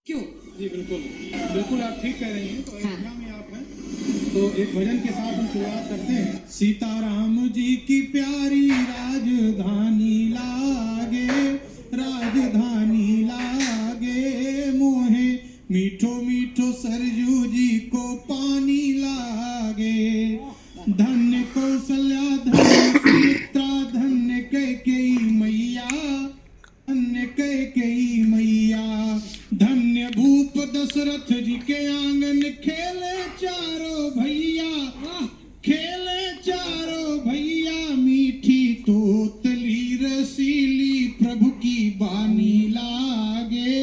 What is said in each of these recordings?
क्यों? जी बिल्कुल बिल्कुल आप ठीक कह रही हैं। तो हाँ। अयोध्या में आप हैं तो एक भजन के साथ हम शुरुआत करते हैं। सीताराम जी की प्यारी राजधानी लागे, राजधानी लागे मोहे, मीठो मीठो सरजू जी को पानी लागे। धन्य कौशल्या धन्य सुमित्रा धन्य कैकेयी मैया, धन्य कैकेयी मैया। धन्य भूप दशरथ जी के आंगन खेले चारों भैया, खेले चारों भैया। मीठी तोतली रसीली प्रभु की बानी लागे,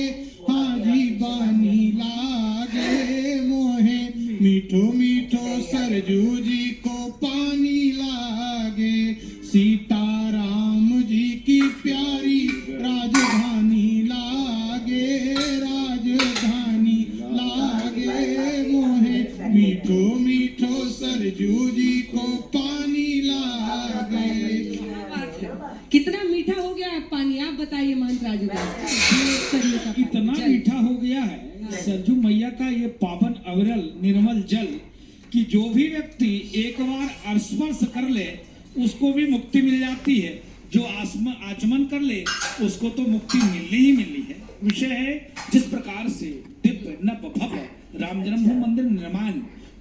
हाजी बानी लागे मोहे, मीठो मीठो सरजू जी को पानी लागे। सीताराम जी की प्यारी राजधानी लागे, राजधानी लागे मोहे, मीठो मीठो सरजू जी को पानी लागे। कितना मीठा हो गया है पानी, आप बताइए महंत राजू का। इतना मीठा हो गया है सरजू मैया का ये पावन अविरल निर्मल जल कि जो भी व्यक्ति एक बार स्पर्श कर ले उसको भी मुक्ति मिल जाती है, जो आचमन कर ले उसको तो मुक्ति मिलनी ही मिलनी है। विषय है जिस प्रकार से दिव्य नव भव्य राम जन्मभूमि मंदिर निर्माण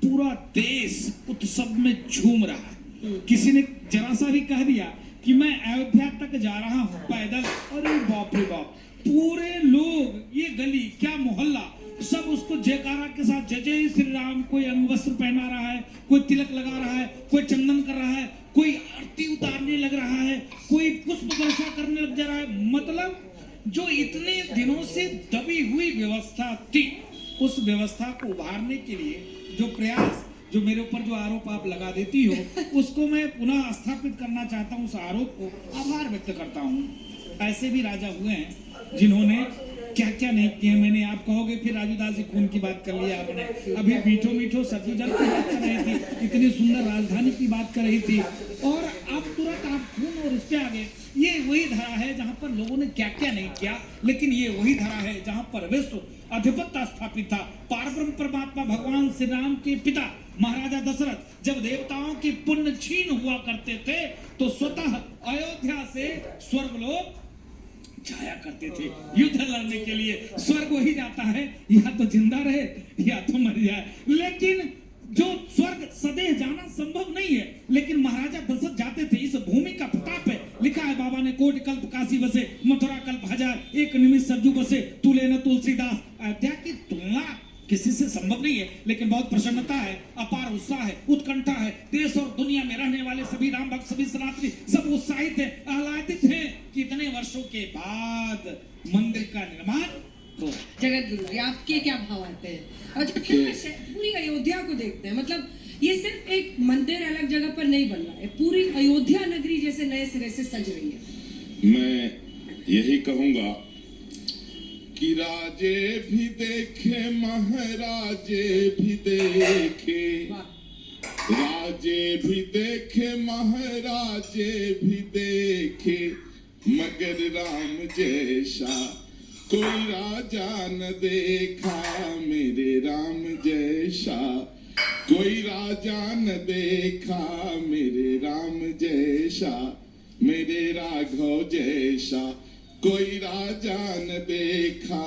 पूरा देश उत्सव में झूम रहा है। किसी ने जरा सा भी कह दिया कि मैं अयोध्या तक जा रहा हूँ पैदल, अरे बाप रे बाप, पूरे लोग ये गली क्या मोहल्ला सब उसको जयकारा के साथ जय जय श्री राम। कोई अंग वस्त्र पहना रहा है, कोई तिलक लगा रहा है, कोई चंदन कर रहा है, कोई आरती उतारने लग रहा है, कोई पुष्प वर्षा करने लग जा रहा है। मतलब जो इतने दिनों से दबी हुई व्यवस्था थी उस व्यवस्था को उभारने के लिए जो प्रयास, जो मेरे ऊपर जो आरोप आप लगा देती हो उसको मैं पुनः स्थापित करना चाहता हूँ। उस आरोप को आभार व्यक्त करता हूँ। ऐसे भी राजा हुए हैं जिन्होंने क्या क्या नहीं किए। मैंने आप कहोगे फिर राजू दास जी खून की बात कर लिया आपने, अभी मीठो मीठो सरजू जल की बात कर रही थी, इतनी सुंदर राजधानी की बात कर रही थी, और अब तुरंत आप खून और उसके आगे ये वही धरा है जहां पर लोगों ने क्या क्या नहीं किया, लेकिन ये वही धरा है जहां पर विश्व अधिपत्य स्थापित था। पारब्रह्म परमात्मा भगवान श्री राम के पिता महाराजा दशरथ जब देवताओं की पुण्य छीन हुआ करते थे तो स्वतः अयोध्या से स्वर्गलोक जाया करते थे युद्ध लड़ने के लिए। स्वर्ग वही जाता है, या तो जिंदा रहे या तो मर जाए, लेकिन जो स्वर्ग सदैव जाना संभव नहीं है, लेकिन महाराजा दशरथ जाते थे। इस भूमि का प्रताप है, लिखा है बाबा ने, कोटि कल्प काशी बसे, मथुरा कल्प हजार, एक निमिष सरजू बसे, तुले न तुलसीदास। अयोध्या की तुलना किसी से संभव नहीं है, लेकिन बहुत प्रसन्नता है, अपार उत्साह है, उत्कंठा है। देश और दुनिया में रहने वाले सभी राम भक्त, सभी सनातनी सब उत्साहित हैं, आह्लादित हैं कि इतने वर्षों के बाद मंदिर का निर्माण हो। जगत गुरु जी, आपके क्या भाव आते हैं? और जब पूरी अयोध्या को देखते हैं, मतलब ये सिर्फ एक मंदिर अलग जगह पर नहीं बन रहा है, पूरी अयोध्या नगरी जैसे नए सिरे से सज रही है। मैं यही कहूंगा कि राजे भी देखे महाराजे भी देखे, राजे भी देखे महाराजे भी देखे, मगर राम जैसा कोई राजा न देखा, मेरे राम जैसा कोई राजा न देखा, मेरे राम जैसा, मेरे राघव जैसा कोई राजा न देखा।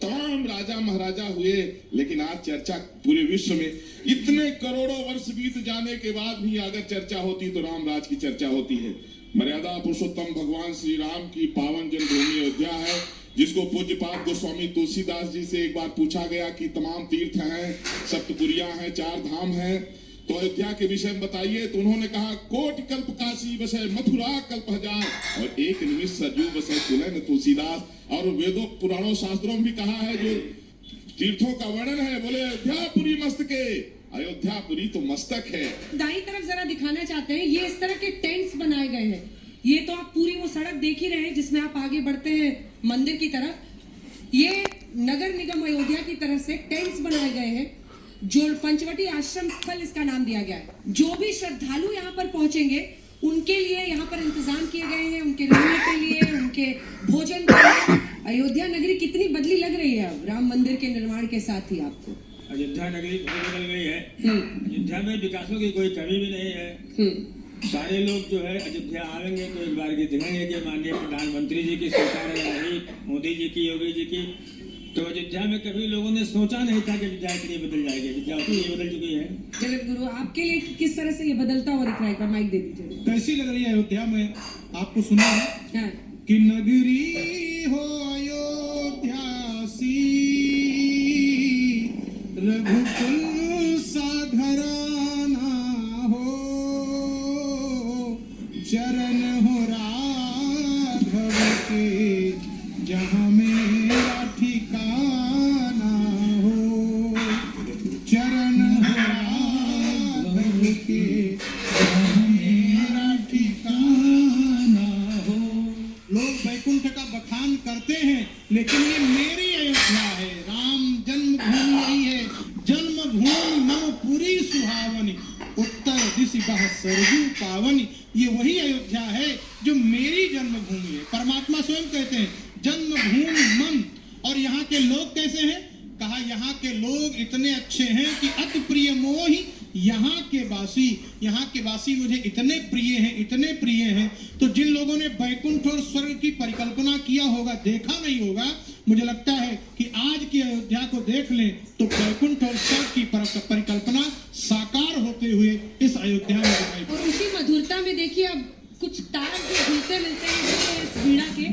तमाम राजा महाराजा हुए, लेकिन आज चर्चा पूरे विश्व में इतने करोड़ों वर्ष बीत जाने के बाद भी अगर चर्चा होती तो राम राज की चर्चा होती है। मर्यादा पुरुषोत्तम भगवान श्री राम की पावन जन्मभूमि अयोध्या है, जिसको पूज्यपाद गोस्वामी तुलसीदास जी से एक बार पूछा गया कि तमाम तीर्थ हैं, सप्तपुरियां हैं, 4 धाम हैं, तो अयोध्या के विषय में बताइए। तो उन्होंने कहा कोटि कल्प काशी बसे, मथुरा कल्प हजार, और एक निमिष सरजू बसे, तुले न तुलसीदास। और वेदों पुराणों शास्त्रों में भी कहा है, जो तीर्थों का वर्णन है, बोले अयोध्यापुरी मस्तके, अयोध्यापुरी तो मस्तक है। दाई तरफ जरा दिखाना चाहते हैं, ये इस तरह के टेंट्स बनाए गए हैं। ये तो आप पूरी वो सड़क देख ही रहे हैं जिसमें आप आगे बढ़ते हैं मंदिर की तरफ। ये नगर निगम अयोध्या की तरफ से टेंट्स बनाए गए हैं, जो पंचवटी आश्रम स्थल इसका नाम दिया गया है। जो भी श्रद्धालु यहाँ पर पहुंचेंगे उनके लिए यहाँ पर इंतजाम किए गए हैं, उनके रहने के लिए, उनके भोजन के लिए। अयोध्या नगरी कितनी बदली लग रही है अब राम मंदिर के निर्माण के साथ ही आपको? अयोध्या नगरी बहुत बदल गई है। हम्म, अयोध्या में विकासों की कोई कमी भी नहीं है। हम्म, सारे लोग जो है अयोध्या आएंगे तो एक बार की दिखेंगे कि माननीय प्रधानमंत्री जी की सरकार रही, मोदी जी की, योगी जी की। तो अयोध्या में कभी लोगों ने सोचा नहीं था कि अयोध्या इतनी बदल जाएगी। अयोध्या उतनी बदल चुकी है। जगत गुरु आपके लिए किस तरह से ये बदलता हुआ दिख रहा है? एक बार माइक दे दीजिए। कैसी लग रही है अयोध्या में? आपको सुना है हाँ, कि नगरी हो अयोध्या सी, रघुकुल सा घराना हो, चरण हो राघव के जहाँ मेरा ठिकाना हो, चरण हो राघव के जहाँ मेरा ठिकाना हो। लोग वैकुंठ का बखान करते हैं, लेकिन ये मेरी अयोध्या है। राम जन्मभूमि यही है। जन्मभूमि मम पुरी सुहावनी, उत्तर दिशि बह सरजू पावनी। ये वही अयोध्या है जो मेरी जन्मभूमि है। परमात्मा स्वयं कहते हैं जन्मभूमि मम। और यहाँ के लोग कैसे हैं? कहा यहाँ के लोग इतने अच्छे हैं कि अति प्रिय मोहि यहाँ के वासी मुझे इतने प्रिय हैं, इतने प्रिय हैं। तो जिन लोगों ने बैकुंठ और स्वर्ग की परिकल्पना किया होगा, देखा नहीं होगा, मुझे लगता है कि आज की अयोध्या को देख लें तो बैकुंठ और स्वर्ग की परिकल्पना साकार होते हुए इस अयोध्या में दिखाई और उसी मधुरता में देखिए अब कुछ तार जो झूलते मिलते हैं जैसे इस वीणा के।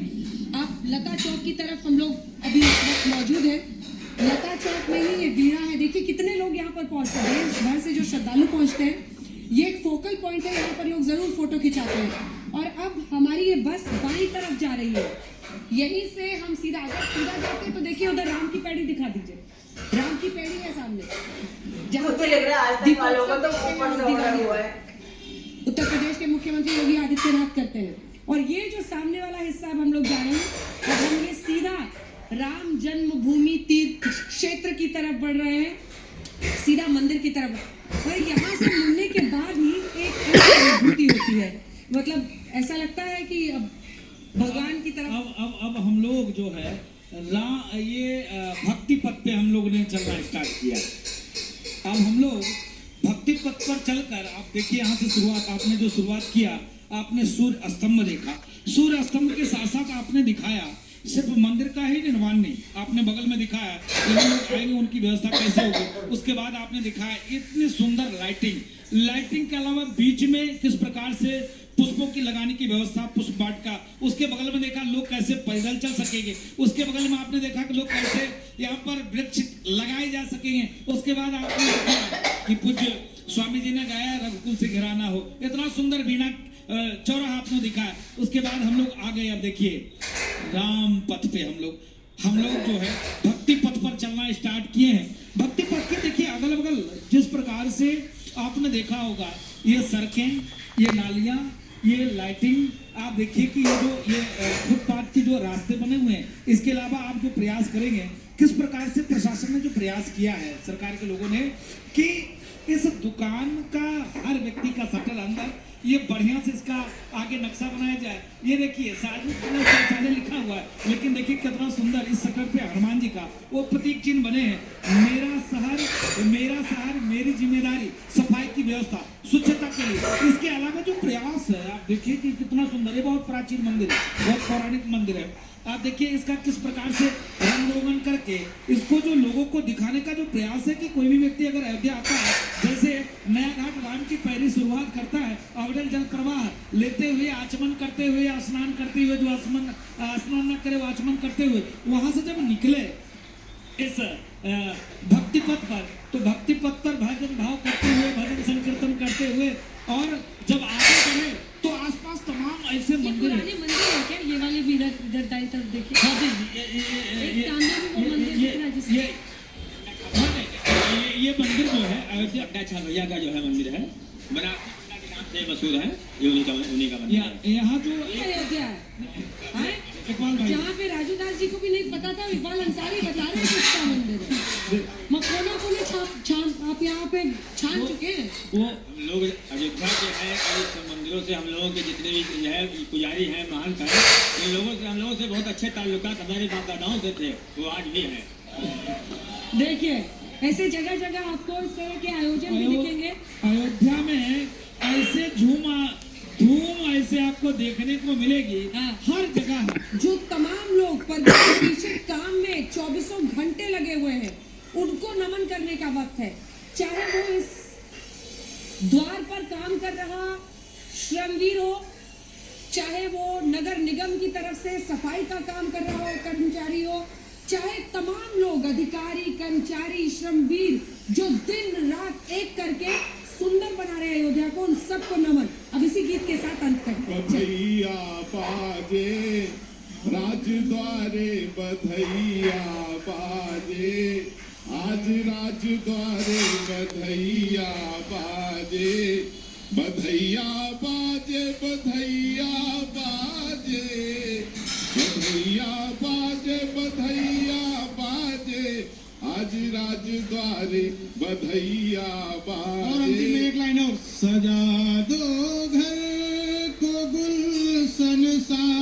आप लता चौक की तरफ हम लोग अभी इस वक्त मौजूद है। लता चौक में ही ये वीणा है। देखिए कितने लोग यहाँ पर पहुंचते हैं, देश भर से जो श्रद्धालु पहुंचते हैं। ये एक फोकल पॉइंट है, यहाँ पर लोग जरूर फोटो खिंचाते हैं। और अब हमारी ये बस बाईं तरफ जा रही है। यहीं से हम सीधा जाते हैं तो देखिए उधर राम की पैड़ी दिखा दीजिए। राम की पैड़ी है सामने, जहाँ मुझे लग रहा है आज तक वालों का तो ऊपर से ऑर्डर हुआ है। उत्तर प्रदेश के मुख्यमंत्री योगी आदित्यनाथ करते हैं। और ये जो सामने वाला हिस्सा अब हम लोग जा रहे हैं, अब हम ये सीधा राम जन्मभूमि तीर्थ क्षेत्र की तरफ बढ़ रहे हैं, सीधा मंदिर की तरफ। और यहाँ से मुड़ने के बाद ही एक ऐसी अनुभूति होती है, मतलब ऐसा लगता है कि अब भगवान की तरफ। अब हम लोग जो है ये भक्ति पथ पे हम लोग ने चलना स्टार्ट किया। अब हम लोग भक्ति पथ पर चलकर आप देखिए यहाँ से शुरुआत, आपने जो शुरुआत किया, आपने सूर्य स्तंभ देखा। सूर्य स्तंभ के साथ साथ आपने दिखाया सिर्फ मंदिर का ही निर्माण नहीं, आपने बगल में दिखाया कि लोग आएंगे उनकी व्यवस्था कैसे होगी। उसके बाद आपने दिखाया इतनी सुंदर लाइटिंग के अलावा बीच में किस प्रकार से पुष्पों की लगाने की व्यवस्था, पुष्प वाटिका। उसके बगल में देखा लोग कैसे पैदल चल सकेंगे। उसके बगल में आपने देखा कि लोग कैसे यहाँ पर वृक्ष लगाए जा सकेंगे। उसके बाद आपने देखा कि पूज्य स्वामी जी ने गाया रघुकुल से घराना हो, इतना सुंदर वीणा चौराहा आपने दिखाया। उसके बाद हम लोग आ गए, अब देखिए राम पथ पे हम लोग जो है भक्ति पथ पर चलना स्टार्ट किए हैं। भक्ति पथ के देखिए अगल बगल जिस प्रकार से आपने देखा होगा, ये सड़कें, ये नालियां, ये लाइटिंग, आप देखिए कि ये फुटपाथ के जो रास्ते बने हुए हैं। इसके अलावा आप जो प्रयास करेंगे, किस प्रकार से प्रशासन ने जो प्रयास किया है सरकार के लोगों ने कि इस दुकान का हर व्यक्ति का शटर अंदर ये बढ़िया से इसका आगे नक्शा बनाया जाए। ये देखिए सार्वजनिक शौचालय लिखा हुआ है, लेकिन देखिए कितना सुंदर इस शटर पे हनुमान जी का वो प्रतीक चिन्ह बने हैं। मेरा शहर मेरी जिम्मेदारी, सफाई की व्यवस्था, स्वच्छता के लिए। इसके अलावा जो प्रयास है आप देखिए कि कितना सुंदर, ये बहुत प्राचीन मंदिर है, बहुत पौराणिक मंदिर है। आप देखिए इसका किस प्रकार से रंग रोगन करके इसको जो लोगों को दिखाने का जो प्रयास है कि कोई भी व्यक्ति अगर अयोध्या आता है, जैसे नया घाट राम की पहली शुरुआत करता है, अविरल जल प्रवाह लेते हुए, आचमन करते हुए, स्नान करते हुए, जो स्नान न करे वो आचमन करते हुए वहां से जब निकले इस भक्ति पथ पर, तो भक्ति पथ पर भजन भाव करते हुए, भजन संकीर्तन करते हुए, और जब आगे बढ़े तो आसपास तमाम ऐसे मंदिर पुराने मंदिर है क्या? ये वाले भी इधर दाईं तरफ देखिए। हाँ जी, ये मंदिर जो है अयोध्या अच्छा भैया का जो है मंदिर है, बना के नाम से मशहूर है, ये उन्हीं का मंदिर है। यहाँ जो अयोध्या है, इकबाल भाई, जहाँ पे राजू दास जी को भी नहीं पता था, इकबाल अंसारी बता रहे हैं किसका मंदिर है। कोने आप यहाँ पे छान चुके हैं। वो लोग अयोध्या के हैं और इस मंदिरों से हम लोगों के जितने भी है पुजारी हैं, महंत हैं, इन लोगों से हम लोगों से बहुत बहुत अच्छे ताल्लुकात हमारे बाप दादाओं से थे, वो आज भी हैं। देखिए ऐसे जगह जगह आपको इस तरह के आयोजन भी दिखेंगे। अयोध्या में ऐसे धूम ऐसे आपको देखने को मिलेगी, हाँ। हर जगह। जो तमाम लोग पर्दे के पीछे काम में 24 घंटे लगे हुए हैं, उनको नमन करने का वक्त है। चाहे वो इस द्वार पर काम कर रहा श्रमवीर हो, चाहे वो नगर निगम की तरफ से सफाई का काम कर रहा हो कर्मचारी हो, चाहे तमाम लोग अधिकारी कर्मचारी श्रमवीर जो दिन रात एक करके सुंदर बना रहे हैं अयोध्या को, उन सबको नमन। अब इसी गीत के साथ अंत करते हैं। बधैया बाजे राजद्वारे, बधैया बाजे आज राजद्वारे, बधैया बाजे बधैया बाजे बधैया बाजे बधैया बाजे बधैया बाजे आज राजद्वारे, बधैया और अंतिम में बाजे। एक लाइन और, सजा दो घर को गुलशन सा